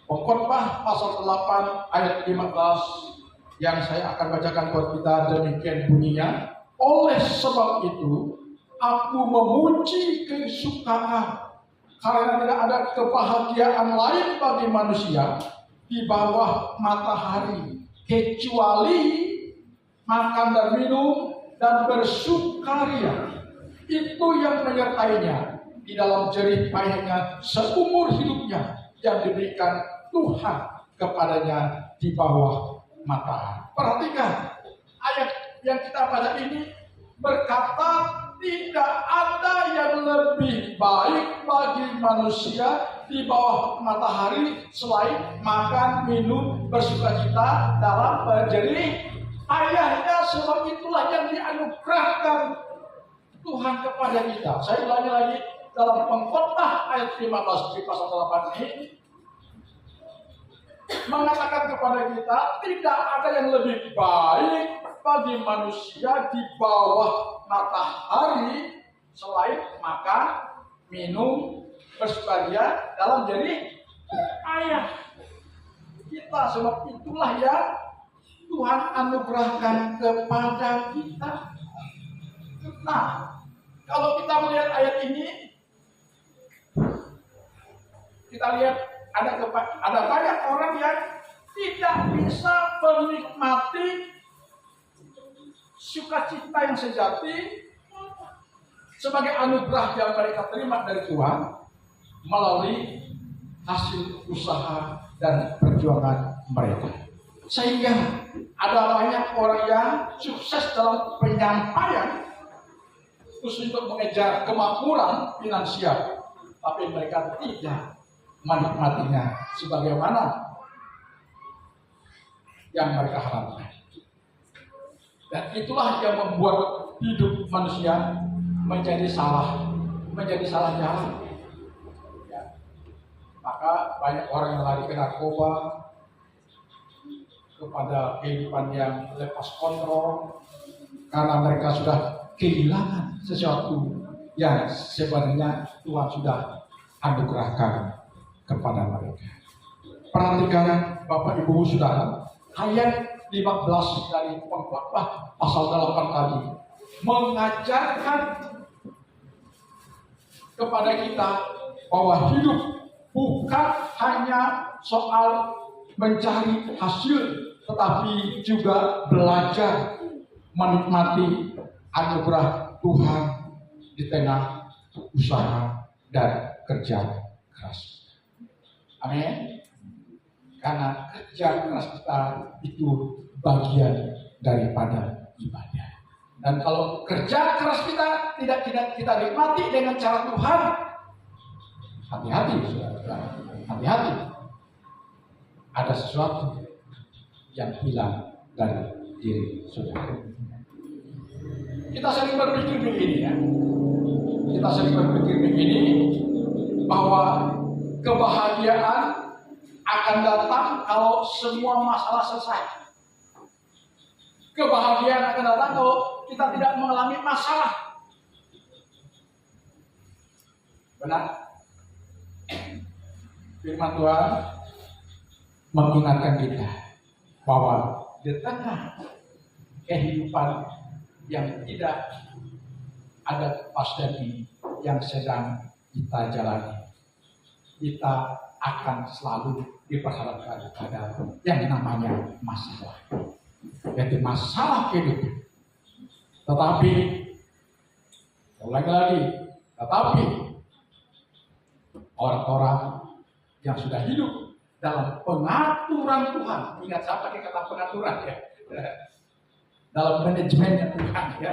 Pengkhotbah pasal 8 ayat 15 yang saya akan bacakan buat kita demikian bunyinya. Oleh sebab itu, aku memuji kesukaan karena tidak ada kebahagiaan lain bagi manusia di bawah matahari kecuali makan dan minum dan bersukaria. Itu yang menyertainya di dalam jerih payahnya seumur hidupnya yang diberikan Tuhan kepadanya di bawah matahari. Perhatikan ayat yang kita baca ini berkata tidak ada yang lebih baik bagi manusia di bawah matahari selain makan, minum, bersukacita dalam berjerih payahnya. Sebab itulah yang dianugerahkan Tuhan kepada kita. Saya ulangi lagi, dalam Pengkhotbah ayat 15 di pasal 8 ini mengatakan kepada kita tidak ada yang lebih baik bagi manusia di bawah matahari selain makan, minum, bersukaria dalam jerih payah kita. Sebab itulah yang Tuhan anugerahkan kepada kita. Nah, kalau kita melihat ayat ini, kita lihat ada banyak orang yang tidak bisa menikmati sukacita yang sejati sebagai anugerah yang mereka terima dari Tuhan melalui hasil usaha dan perjuangan mereka. Sehingga ada banyak orang yang sukses dalam penyampaian khusus untuk mengejar kemakmuran finansial, tapi mereka tidak menikmatinya sebagaimana yang mereka harapkan. Dan itulah yang membuat hidup manusia menjadi salah jalan. Ya. Maka banyak orang yang lari ke narkoba, kepada kehidupan yang lepas kontrol, karena mereka sudah kehilangan sesuatu yang sebenarnya Tuhan sudah anugerahkan kepada mereka. Perhatikan Bapak Ibu Saudara, ayat 15 dari Pengkhotbah pasal 8 tadi mengajarkan kepada kita bahwa hidup bukan hanya soal mencari hasil, tetapi juga belajar menikmati anugerah Tuhan di tengah usaha dan kerja keras. Amin. Karena kerja keras kita itu bagian daripada ibadah. Dan kalau kerja keras kita tidak kita nikmati dengan cara Tuhan, hati-hati, saudara. Hati-hati. Ada sesuatu yang hilang dari diri saudara. Kita sering berpikir begini ya. Kita sering berpikir begini bahwa kebahagiaan akan datang kalau semua masalah selesai. Kebahagiaan akan datang kalau kita tidak mengalami masalah. Benar? Firman Tuhan mengingatkan kita bahwa di tengah kehidupan yang tidak ada kepastian ini yang sedang kita jalani, kita akan selalu diperhadapkan pada yang namanya masalah, yaitu masalah kehidupan. Tetapi orang-orang yang sudah hidup dalam pengaturan Tuhan, ingat saya pakai kata pengaturan ya, dalam manajemennya Tuhan ya.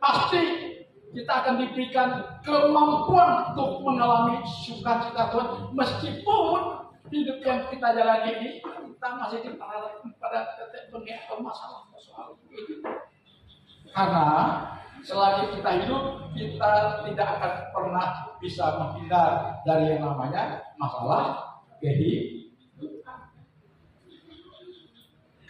Pasti kita akan diberikan kemampuan untuk mengalami sukacita Tuhan, meskipun hidup yang kita jalani ini kita masih diperhadapkan pada titik bengek atau masalah soal hidup. Karena selagi kita hidup, kita tidak akan pernah bisa menghindar dari yang namanya masalah kehidupan.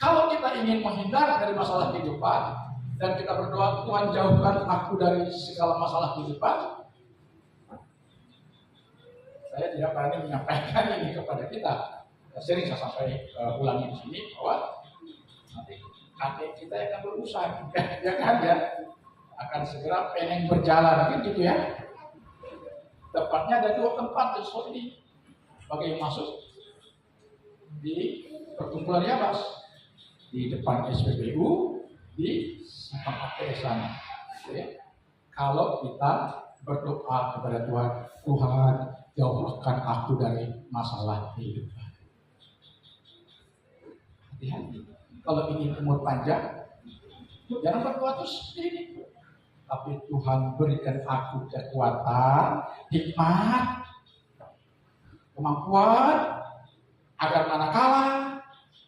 Kalau kita ingin menghindar dari masalah kehidupan dan kita berdoa, Tuhan jauhkan aku dari segala masalah kehidupan, Saya tidak berani menyampaikan ini kepada kita. Sering saya sampai ulangi di sini bahwa nanti kakek kita yang akan berusaha, ya kan ya, akan segera pengen berjalan, kan gitu ya. Tepatnya ada 2 tempat di sekolah ini bagi yang masuk di perkumpulan Yabas, di depan SPBU, di tempat sana. Ya. Kalau kita berdoa kepada Tuhan, Tuhan jauhkan aku dari masalah kehidupan. Hati-hati. Kalau ingin umur panjang, jangan berdoa terus ini. Tapi Tuhan berikan aku kekuatan, hikmat, kemampuan, agar manakala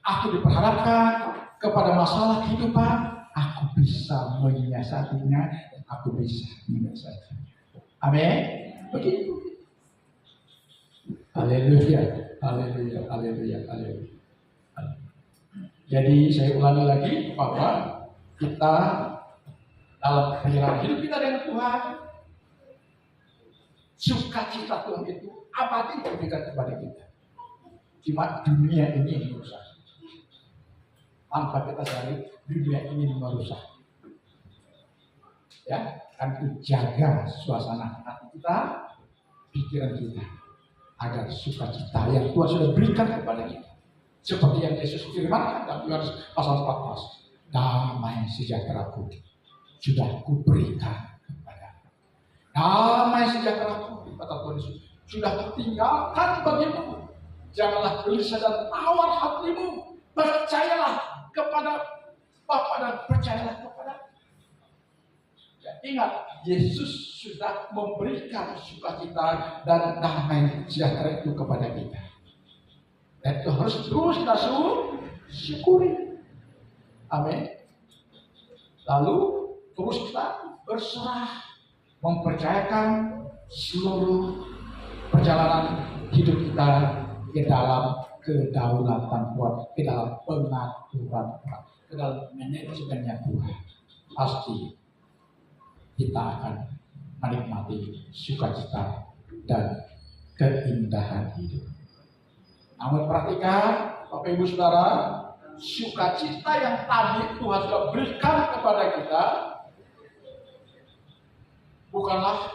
aku diperhadapkan kepada masalah kehidupan, aku bisa menyiasatinya dan aku bisa menyelesaikannya. Amin. Begitu. Haleluya, haleluya, haleluya, haleluya. Jadi saya ulangi lagi bahwa kita dalam perjalanan hidup kita dengan Tuhan, sukacita Tuhan itu abadi diberikan kepada kita. Cuma dunia ini yang merusak. Tanpa kita sadari, dunia ini merusak. Ya, kan jaga suasana hati kita, pikiran kita, agar sukacita yang Tuhan sudah berikan kepada kita. Seperti yang Yesus firmankan dalam Yohanes pasal 14, damai sejahteraku sudah kuberikan kepada. Damai sejahteraku, kata Tuhan Yesus, sudah kutinggalkan bagimu. Janganlah gelisah dan tawar hatimu. Percayalah kepada Bapa dan percayalah kepada. Ya, ingat, Yesus sudah memberikan sukacita dan damai sejahtera itu kepada kita. Dan itu harus terus kita syukuri. Amin. Lalu terus kita berserah, mempercayakan seluruh perjalanan hidup kita ke dalam kedaulatan Tuhan, ke dalam pengaturan Tuhan, ke dalam manajemennya Tuhan. Pasti kita akan menikmati sukacita dan keindahan hidup. Namun perhatikan, Bapak Ibu Saudara, sukacita yang tadi Tuhan sudah berikan kepada kita bukanlah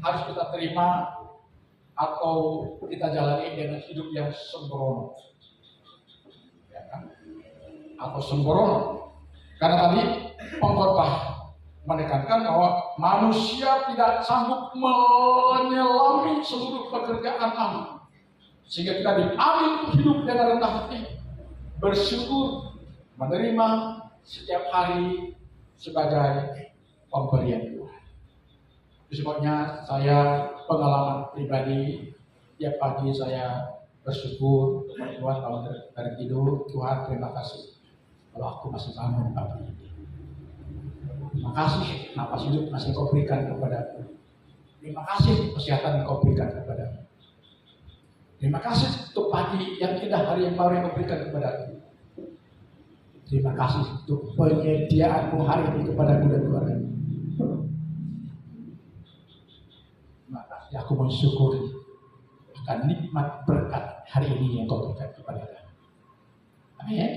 harus kita terima atau kita jalani dengan hidup yang sembrono, ya kan? Atau sembrono. Karena tadi pengkhotbah menekankan bahwa manusia tidak sanggup menyelami seluruh pekerjaan Allah. Sehingga kita diambil hidup dengan rendah hati, bersyukur, menerima setiap hari sebagai pemberian Tuhan. Itu sebabnya saya pengalaman pribadi, tiap pagi saya bersyukur kepada Tuhan kalau dari tidur, Tuhan terima kasih kalau aku masih bangun pagi ini. Terima kasih napas hidup masih kau berikan kepadaku. Terima kasih kesehatan yang kau berikan kepadaku. Terima kasih untuk pagi yang indah, hari yang baru yang kau berikan kepadaku. Terima kasih untuk penyediaanmu hari ini kepadaku dan keluarga. Terima kasih, aku mensyukuri akan nikmat berkat hari ini yang kau berikan kepada kami. Amin.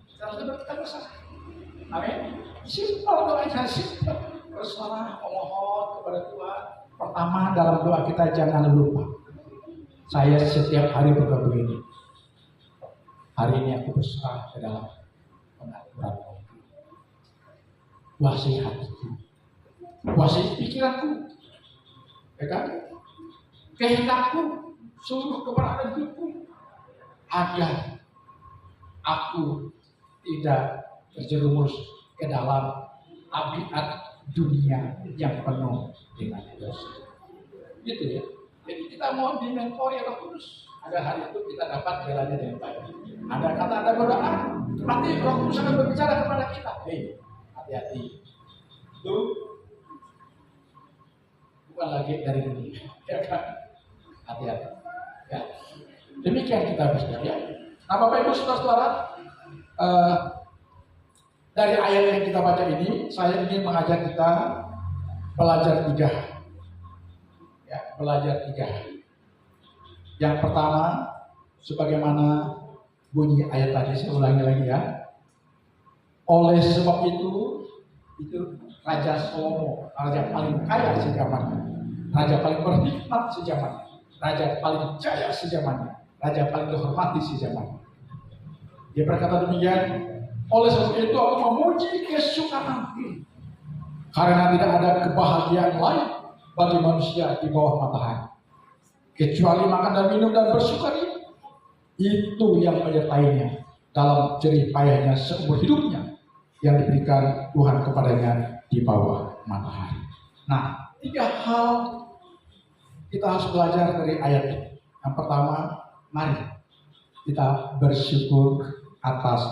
Kita berkata bersama. Amin. Simpel doanya, simpel. Berserah, memohon kepada Tuhan. Pertama dalam doa kita jangan lupa. Saya setiap hari berdoa begini. Hari ini aku berserah ke dalam pengaturan-Mu. Kuasai hatiku, kuasai pikiranku, ya kan? Kehendakku, seluruh keberadaan hidupku, agar aku tidak terjerumus ke dalam tabiat dunia yang penuh dengan dosa. Gitu ya. Jadi kita mohon dimentori Roh Kudus agar hari itu kita dapat jalannya dengan baik. Ada kata, ada godaan, nanti Roh Kudus akan berbicara kepada kita. Hei, hati-hati. Itu bukan lagi dari dunia, ya kan? Hati-hati. Ya. Demikian kita bisa ya. Nah, Bapak Ibu Saudara-saudara, dari ayat yang kita baca ini, saya ingin mengajak kita belajar 3. Ya. belajar 3. Yang pertama, sebagaimana bunyi ayat tadi, saya ulangi lagi ya. Oleh sebab itu Raja Salomo, raja paling kaya sejamannya, raja paling berhikmat sejamannya, raja paling jaya sejamannya, raja paling dihormati sejamannya. Dia berkata demikian, oleh sebab itu aku memuji kesukaan, karena tidak ada kebahagiaan lain bagi manusia di bawah matahari, kecuali makan dan minum dan bersukaria. Itu yang menyertainya dalam jerih payahnya seumur hidupnya yang diberikan Tuhan kepadanya di bawah matahari. Nah, 3 hal kita harus belajar dari ayat ini. Yang pertama, mari kita bersyukur atas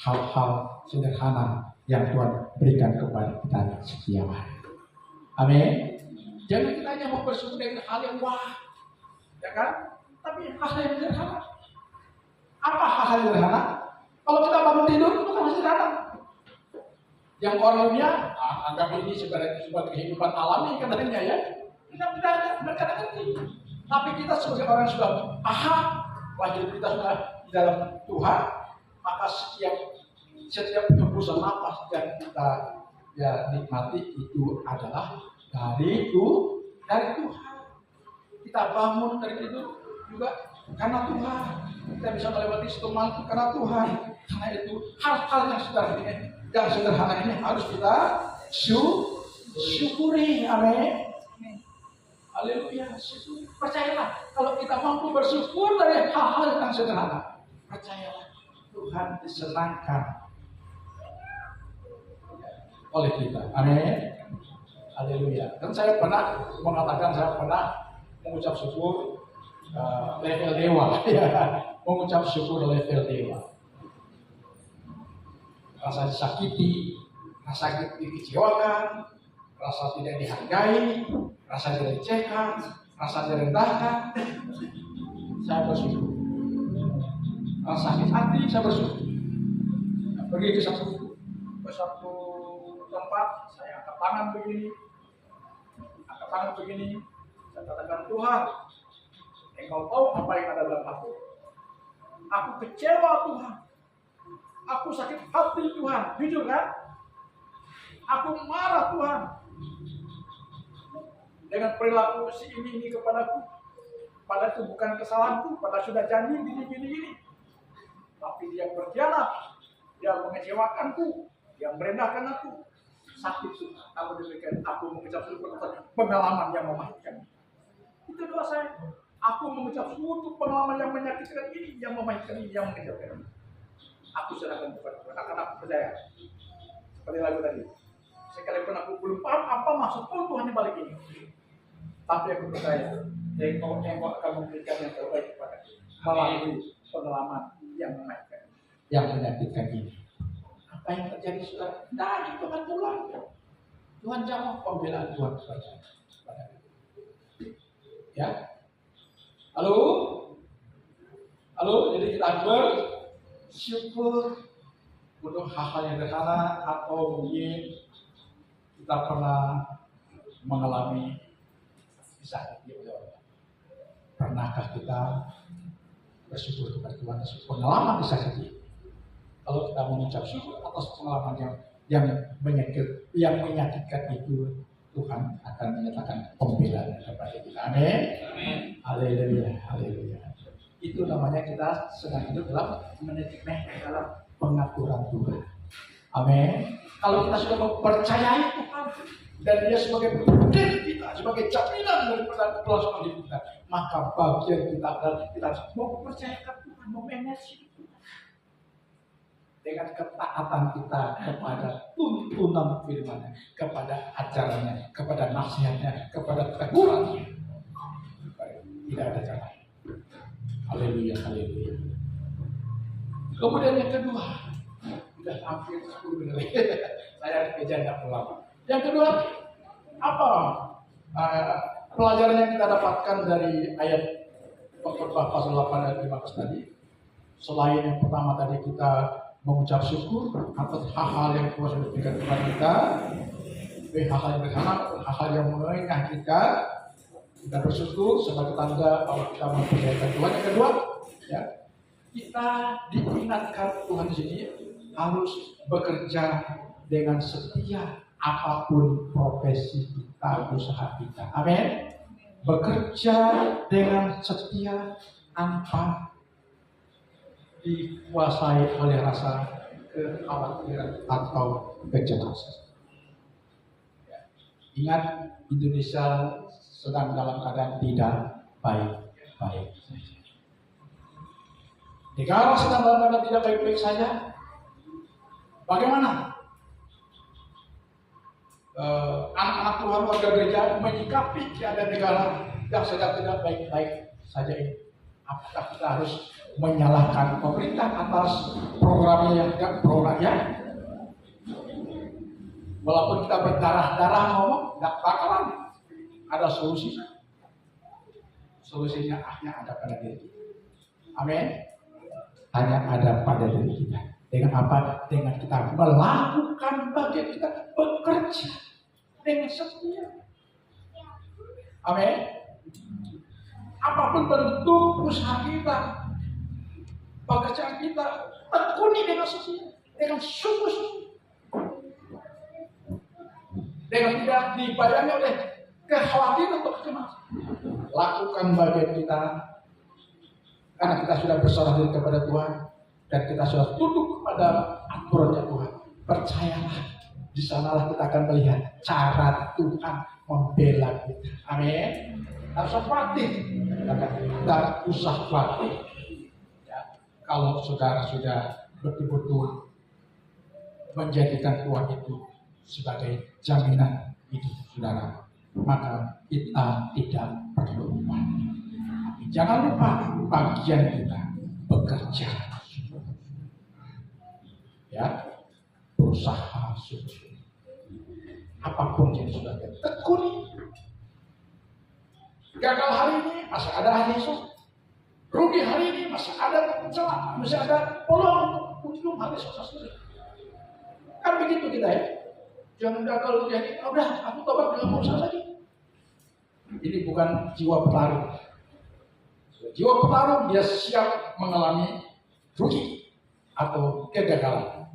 hal-hal sederhana yang Tuhan berikan kepada kita setiap hari. Amin. Jangan kita hanya mau bersyukur dengan hal yang wah, ya kan? Tapi hal yang sederhana. Apa hal yang sederhana? Kalau kita bangun tidur itu kan sederhana. Yang orang dunia anggap ini sebagai kehidupan alami katanya ya. Kita tidak ngerti. Tapi kita sebagai orang sudah paham bahwa kita sudah di dalam Tuhan, maka setiap hembusan napas yang kita nikmati itu adalah dari Tuhan. Kita bangun dari tidur juga karena Tuhan. Kita bisa melewati setelah karena Tuhan. Karena itu hal-hal yang sederhana ini harus kita syukuri. Amin. Haleluya. Percayalah, kalau kita mampu bersyukur dari hal-hal yang sederhana, percayalah Tuhan disenangkan oleh kita. Amin. Haleluya. Dan saya pernah mengatakan, saya pernah mengucap syukur level dewa, ya, mengucap syukur level dewa. Rasa disakiti, rasa dikecewakan, rasa tidak dihargai, rasa dilecehkan, rasa direndahkan, saya bersyukur. Rasa sakit hati, saya bersyukur. Pergi ke satu tempat, saya angkat tangan begini, saya katakan, Tuhan, Engkau tahu apa yang ada dalam hati. Aku kecewa Tuhan. Aku sakit hati Tuhan. Jujur kan? Aku marah Tuhan. Dengan perilaku si ini kepadaku. Padahal itu bukan kesalahanku. Padahal sudah janji gini. Tapi dia berkhianat. Dia mengecewakanku. Dia merendahkan aku. Sakit Tuhan. Aku demikian. Aku mengucap syukur atas pengalaman yang memahitkan. Itu doa saya. Aku mengucap suatu pengalaman yang menyakitkan ini, yang memahitkan ini, yang mengecewakan ini. Aku serahkan kepada Tuhan, akan aku percaya. Seperti lagu tadi. Sekalipun aku belum paham apa maksud Tuhan di balik ini. Tapi aku percaya, Engkau akan memberikan yang terbaik kepada kita. Melalui pengalaman yang memahitkan, yang menyakitkan ini. Apa yang terjadi saudara? Nah, Tuhan pulang. Tuhan jawab pembelaan Tuhan kepada kita. Ya. Halo, jadi kita bersyukur untuk hal-hal yang sederhana atau mungkin kita pernah mengalami disakiti oleh orang. Pernahkah kita bersyukur kepada Tuhan atas pengalaman disakiti? Kalau kita mengucap syukur atas pengalaman yang menyakitkan itu, Tuhan akan menyatakan pembelaan kepada kita. Amin. Haleluya. Itu namanya kita sedang hidup dalam dalam pengaturan Tuhan. Amin. Kalau kita sudah mempercayai Tuhan dan Dia sebagai pemberian kita, sebagai jaminan daripada kelangsungan hidup kita, maka bagian kita adalah kita mau mempercayakan Tuhan, memanage dengan ketaatan kita kepada tuntunan firman-Nya, kepada ajarannya, kepada nasihatnya, kepada tegurannya. Tidak ada cara. Haleluya. Kemudian yang kedua, sudah hampir 10 menit. Saya kejar tidak lama. Yang kedua, apa pelajaran yang kita dapatkan dari ayat Khotbah pasal 8 dan 15 tadi? Selain yang pertama tadi kita mengucap syukur atas hal-hal yang Tuhan sudah berikan kepada kita, hal-hal yang bersama, hal-hal yang mengenai kita. Kita bersyukur sebagai tanda bahwa kita mempercayakan Tuhan. Yang kedua, ya, kita diingatkan Tuhan di sini harus bekerja dengan setia apapun profesi kita, usaha kita. Amin. Bekerja dengan setia tanpa dikuasai oleh rasa kekhawatiran atau kecemasan. Ingat, Indonesia sedang dalam keadaan tidak baik-baik saja. Negara sedang dalam keadaan tidak baik-baik saja. Bagaimana anak-anak Tuhan warga gereja menyikapi keadaan negara yang sedang tidak baik-baik saja ini? Apakah kita harus menyalahkan pemerintah atas programnya yang tidak pro rakyat? Walaupun kita berdarah-darah ngomong, tidak bakalan ada solusi. Solusinya hanya ada pada diri kita. Amin. Hanya ada pada diri kita. Dengan apa? Dengan kita melakukan bagian kita, bekerja dengan setia. Amin. Apapun bentuk usaha kita, pekerjaan kita, tekuni dengan setia, dengan sungguh-sungguh, dengan tidak dibayangi oleh kekhawatiran atau kecemasan. Lakukan bagian kita, karena kita sudah berserah diri kepada Tuhan dan kita sudah tunduk kepada aturannya Tuhan. Percayalah, di sanalah kita akan melihat cara Tuhan membela kita. Amin. Tak usah khawatir, tak usah khawatir. Ya, kalau saudara sudah betul-betul menjadikan Tuhan itu sebagai jaminan hidup saudara, maka kita tidak perlu khawatir. Jangan lupa bagian kita bekerja, ya, berusaha sungguh. Apapun yang sudah kita tekuni. Gagal hari ini masih ada hari esok. Rugi hari ini masih ada celah, masih ada peluang untuk hari esok. Kan begitu kita ya. Jangan gagal rugi hari ini. Udah, aku tobat dengan berusaha lagi. Ini bukan jiwa petarung. Jiwa petarung dia siap mengalami rugi atau kegagalan.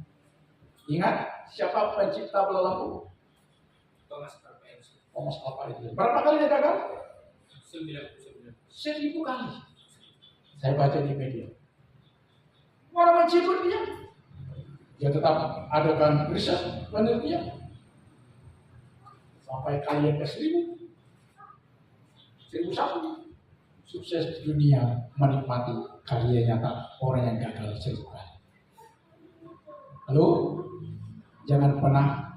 Ingat, siapa pencipta bola lampu? Thomas Alva Edison. Berapa kali dia gagal? 1000 kali. Saya baca di media. Orang mencibur dia tetap adakan riset penelitian sampai kali yang ke 1001. Sukses dunia menikmati karya nyata orang yang gagal 1000 kali. Lalu jangan pernah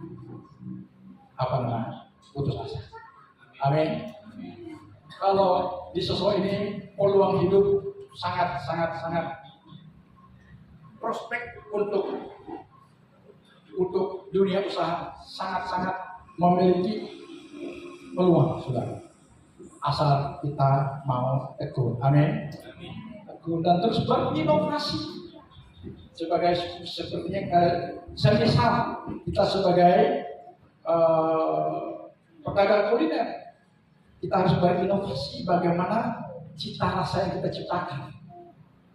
putus asa. Amin. Kalau di sosok ini peluang hidup sangat prospek untuk dunia usaha sangat memiliki peluang, saudara. Asal kita mau tekun. Amin. Tekun dan terus berinovasi. Sepertinya semisal kita sebagai pedagang kuliner, kita harus berinovasi bagaimana cita rasa yang kita ciptakan,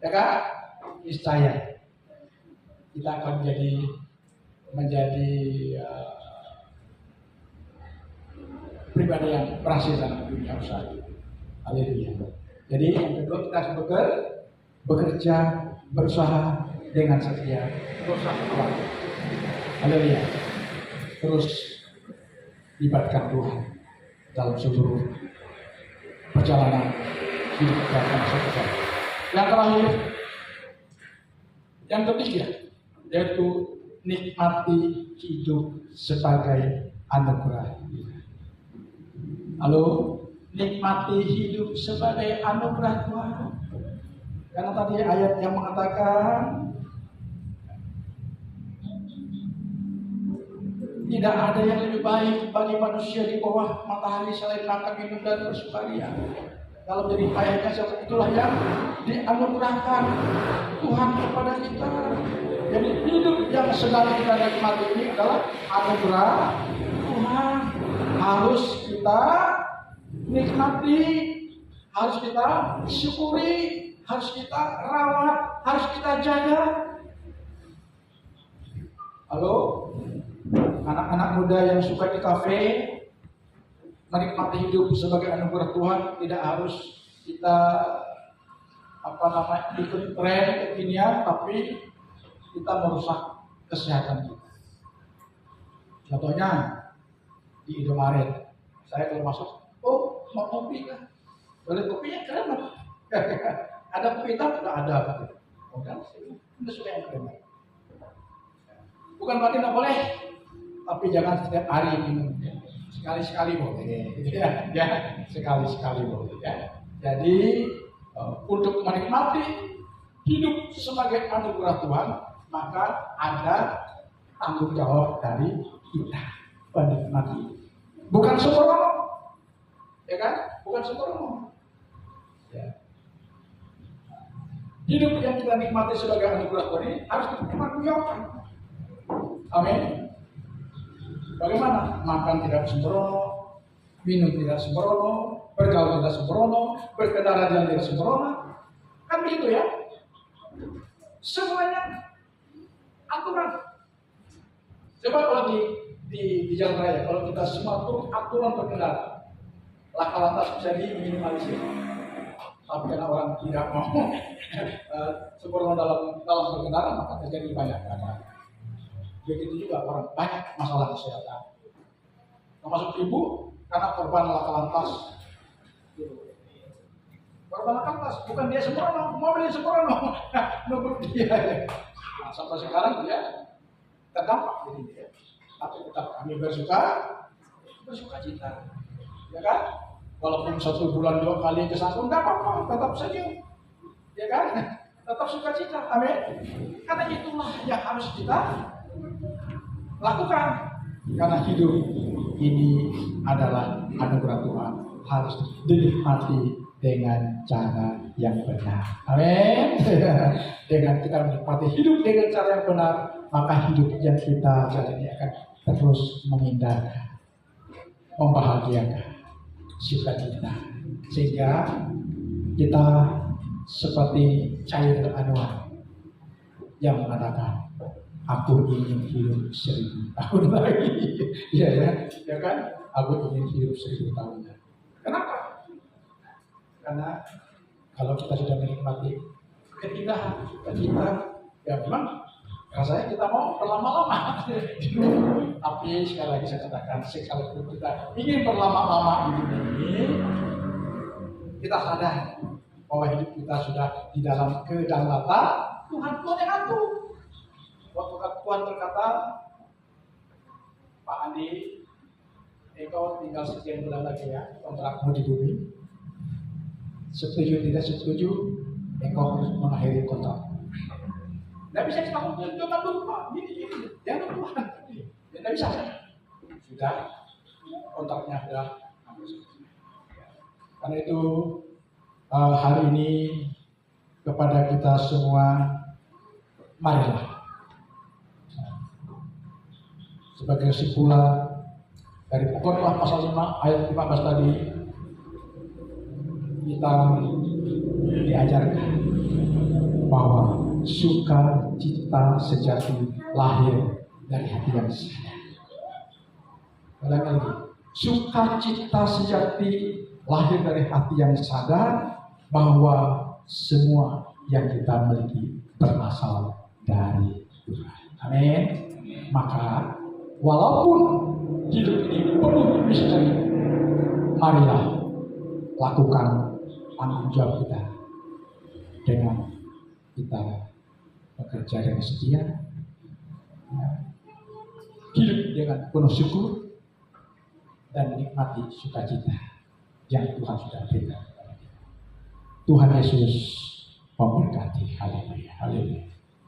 ya kan? Niscaya kita akan menjadi pribadi yang berhasil dalam dunia usaha. Haleluya. Jadi yang kedua, kita harus bekerja, berusaha dengan setia, berusaha kuat. Haleluya. Terus libatkan Tuhan dalam seluruh perjalanan hidup dan sukses. Yang terakhir, yang ketiga, yaitu nikmati hidup sebagai anugerah. Lalu nikmati hidup sebagai anugerah Tuhan. Karena tadi ayat yang mengatakan tidak ada yang lebih baik bagi manusia di bawah matahari selain makan, minum, dan bersukaria. Kalau jadi ayatnya seperti itulah yang dianugerahkan Tuhan kepada kita. Jadi hidup yang sedang kita nikmati ini adalah anugerah Tuhan. Harus kita nikmati, harus kita syukuri, harus kita rawat, harus kita jaga. Halo, anak-anak muda yang suka di kafe, menikmati hidup sebagai anugerah Tuhan, tidak harus kita ikut tren kekinian, tapi kita merusak kesehatan kita. Contohnya di Indomaret, saya kalau masuk, oh mau kopi kan? Boleh kopinya keren apa? Ada kopi hitam? Nggak ada. Udah suka yang keren. Bukan berarti nggak boleh, tapi jangan setiap hari minum. Sekali-sekali boleh, ya, sekali-sekali boleh. Ya. Jadi untuk menikmati hidup sebagai anugerah Tuhan, maka ada tanggung jawab dari kita penikmati. Bukan sembrono, ya kan? Bukan sembrono. Ya. Hidup yang kita nikmati sebagai anugerah Tuhan ini harus kita pertanggungjawabkan. Amin. Bagaimana? Makan tidak sembrono, minum tidak sembrono, bergaul tidak sembrono, berkendara jalan tidak sembrono. Kan begitu ya? Semuanya aturan. Coba kalau di jalan raya, kalau kita semua turut aturan berkendara, laka lantas bisa diminimalisir. Tapi karena orang tidak mau sembrono dalam berkendara, maka terjadi banyak masalah. Begitu juga orang banyak masalah kesehatan. Termasuk ibu karena korban laka lantas. Korban laka lantas bukan dia sembrono, mobil sembrono, nunggu dia. Nah, sampai sekarang dia terdampak jadi dia. Tapi tetap kami bersuka cita, ya kan? Walaupun 1 bulan 2 kali kesasar, enggak apa-apa, tetap senyum, ya kan? Tetap sukacita, amin. Karena itulah yang harus kita lakukan. Karena hidup ini adalah anugerah Tuhan, harus dinikmati dengan cara yang benar. Amin. Dengan kita menikmati hidup dengan cara yang benar, maka hidup yang kita jalani akan terus mengindahkan, membahagiakan, sukacita, sehingga kita seperti cair anuan yang mengatakan, aku ingin hidup 1000 tahun lagi. Ya kan? Aku ingin hidup 1000 tahun lagi. Kenapa? Karena kalau kita sudah menikmati keindahan, sukacita, ya memang rasanya kita mau berlama-lama. Tapi sekali lagi saya katakan, sekalipun kita ingin berlama-lama di dunia ini, kita sadar bahwa hidup kita sudah di dalam kedaulatan Tuhan yang atur. Waktu Tuhan berkata, Pak Andi, engkau tinggal sekian bulan lagi ya, kontrakmu di bumi. Setuju tidak setuju, engkau harus mengakhiri kontrak. Tidak bisa kita ngomong, jangan dulu Pak, ini, jangan Tuhan. Tidak bisa. Sudah, kontraknya sudah habis. Karena itu hari ini kepada kita semua, marilah sebagai kesimpulan dari Khotbah pasal 5 ayat 15 tadi, kita diajarkan bahwa sukacita sejati lahir dari hati yang sadar. Ulang lagi, sukacita sejati lahir dari hati yang sadar bahwa semua yang kita miliki berasal dari Tuhan. Amin. Maka walaupun hidup ini penuh misteri, marilah lakukan tanggung jawab kita dengan kita bekerja dengan setia, hidup dengan penuh syukur, dan menikmati sukacita yang Tuhan sudah berikan. Tuhan Yesus memberkati. Haleluya. Haleluya.